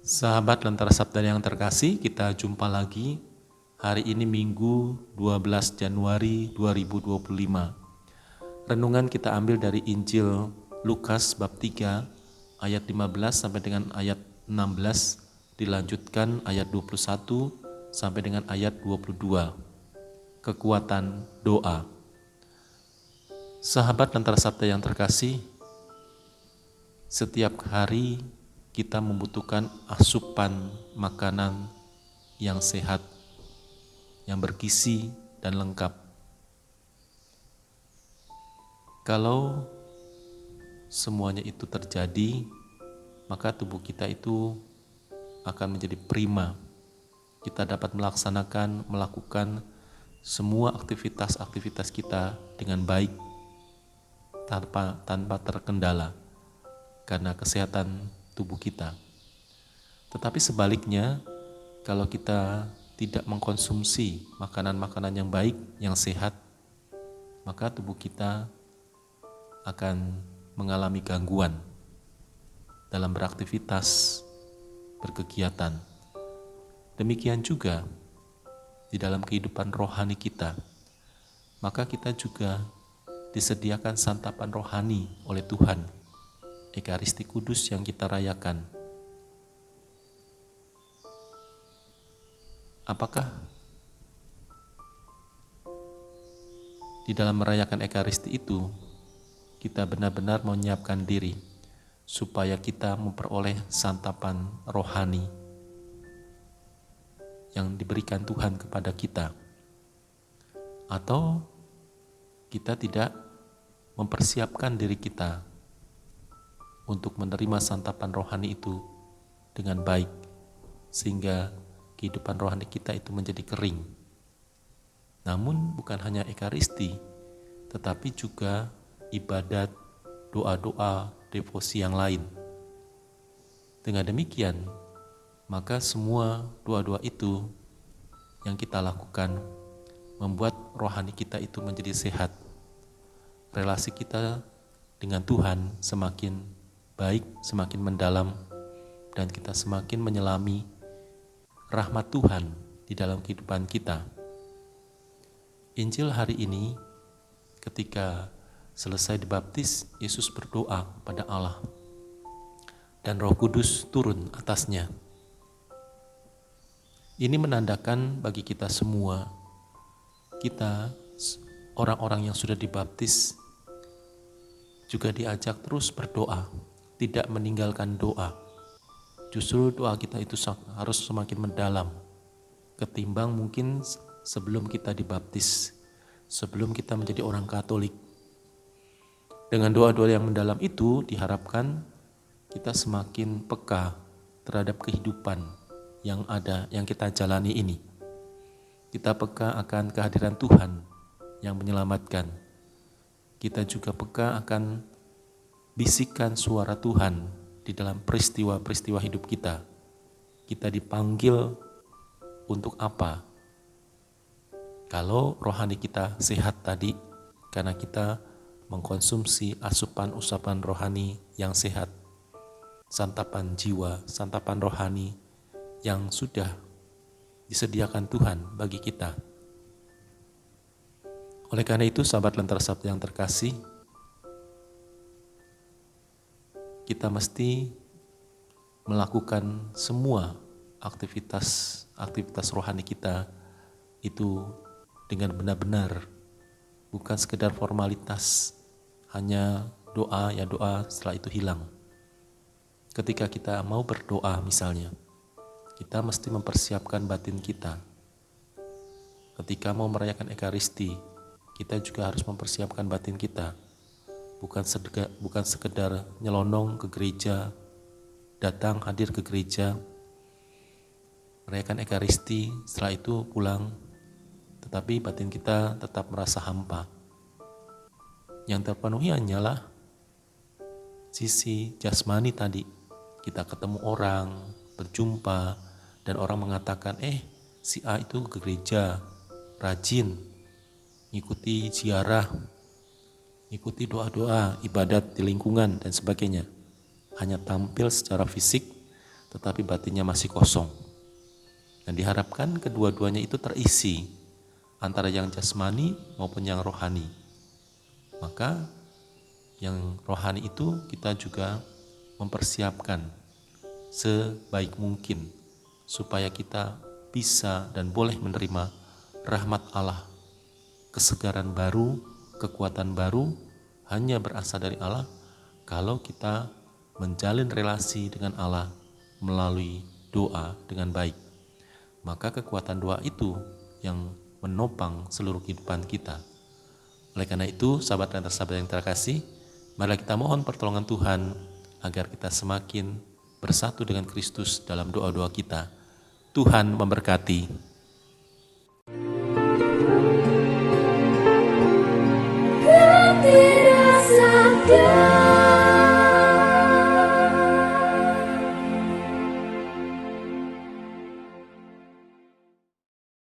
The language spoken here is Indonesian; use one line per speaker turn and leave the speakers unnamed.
Sahabat Lentera Sabda yang terkasih, kita jumpa lagi. Hari ini Minggu 12 Januari 2025. Renungan kita ambil dari Injil Lukas bab 3 ayat 15 sampai dengan ayat 16, dilanjutkan ayat 21 sampai dengan ayat 22. Kekuatan doa. Sahabat Lentera Sabda yang terkasih, setiap hari kita membutuhkan asupan makanan yang sehat, yang bergizi dan lengkap. Kalau semuanya itu terjadi, maka tubuh kita itu akan menjadi prima. Kita dapat melakukan semua aktivitas kita dengan baik, tanpa terkendala, karena kesehatan tubuh kita. Tetapi sebaliknya, kalau kita tidak mengkonsumsi makanan-makanan yang baik, yang sehat, maka tubuh kita akan mengalami gangguan dalam beraktivitas, berkegiatan. Demikian juga di dalam kehidupan rohani kita, maka kita juga disediakan santapan rohani oleh Tuhan, Ekaristi Kudus yang kita rayakan. Apakah di dalam merayakan Ekaristi itu kita benar-benar menyiapkan diri supaya kita memperoleh santapan rohani yang diberikan Tuhan kepada kita? Atau kita tidak mempersiapkan diri kita untuk menerima santapan rohani itu dengan baik, sehingga kehidupan rohani kita itu menjadi kering. Namun bukan hanya Ekaristi, tetapi juga ibadat, doa-doa, devosi yang lain. Dengan demikian, maka semua doa-doa itu yang kita lakukan membuat rohani kita itu menjadi sehat. Relasi kita dengan Tuhan semakin baik, semakin mendalam, dan kita semakin menyelami rahmat Tuhan di dalam kehidupan kita. Injil hari ini, ketika selesai dibaptis, Yesus berdoa pada Allah dan Roh Kudus turun atasnya. Ini menandakan bagi kita semua, kita orang-orang yang sudah dibaptis juga diajak terus berdoa, tidak meninggalkan doa. Justru doa kita itu harus semakin mendalam ketimbang mungkin sebelum kita dibaptis, sebelum kita menjadi orang Katolik. Dengan doa-doa yang mendalam itu diharapkan kita semakin peka terhadap kehidupan yang ada, yang kita jalani ini. Kita peka akan kehadiran Tuhan yang menyelamatkan. Kita juga peka akan bisikan suara Tuhan di dalam peristiwa-peristiwa hidup kita. Kita dipanggil untuk apa? Kalau rohani kita sehat tadi, karena kita mengkonsumsi asupan-usapan rohani yang sehat, santapan jiwa, santapan rohani yang sudah disediakan Tuhan bagi kita. Oleh karena itu, sahabat Lentera Sabda yang terkasih, kita mesti melakukan semua aktivitas rohani kita itu dengan benar-benar, bukan sekedar formalitas, hanya doa, ya doa, setelah itu hilang. Ketika kita mau berdoa misalnya, kita mesti mempersiapkan batin kita. Ketika mau merayakan Ekaristi, kita juga harus mempersiapkan batin kita. Bukan sekedar nyelonong ke gereja, datang hadir ke gereja, merayakan Ekaristi, setelah itu pulang, tetapi batin kita tetap merasa hampa. Yang terpenuhi hanyalah sisi jasmani tadi. Kita ketemu orang, berjumpa, dan orang mengatakan, si A itu ke gereja, rajin, ngikuti ziarah, ikuti doa-doa, ibadat di lingkungan dan sebagainya. Hanya tampil secara fisik, tetapi batinnya masih kosong. Dan diharapkan kedua-duanya itu terisi, antara yang jasmani maupun yang rohani. Maka yang rohani itu kita juga mempersiapkan sebaik mungkin supaya kita bisa dan boleh menerima rahmat Allah. Kesegaran baru, kekuatan baru hanya berasal dari Allah kalau kita menjalin relasi dengan Allah melalui doa dengan baik. Maka kekuatan doa itu yang menopang seluruh kehidupan kita. Oleh karena itu, sahabat dan sahabat yang terkasih, mari kita mohon pertolongan Tuhan agar kita semakin bersatu dengan Kristus dalam doa-doa kita. Tuhan memberkati.
Hati